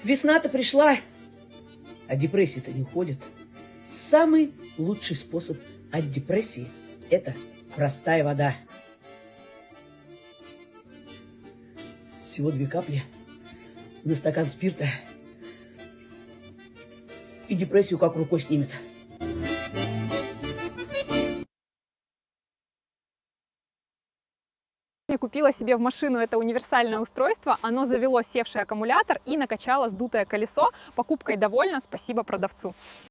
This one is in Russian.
Весна-то пришла, а депрессия-то не уходит. Самый лучший способ от депрессии – это простая вода. Всего 2 капли на стакан спирта, и депрессию как рукой снимет. Я купила себе в машину это универсальное устройство, оно завело севший аккумулятор и накачало сдутое колесо. Покупкой довольна, спасибо продавцу.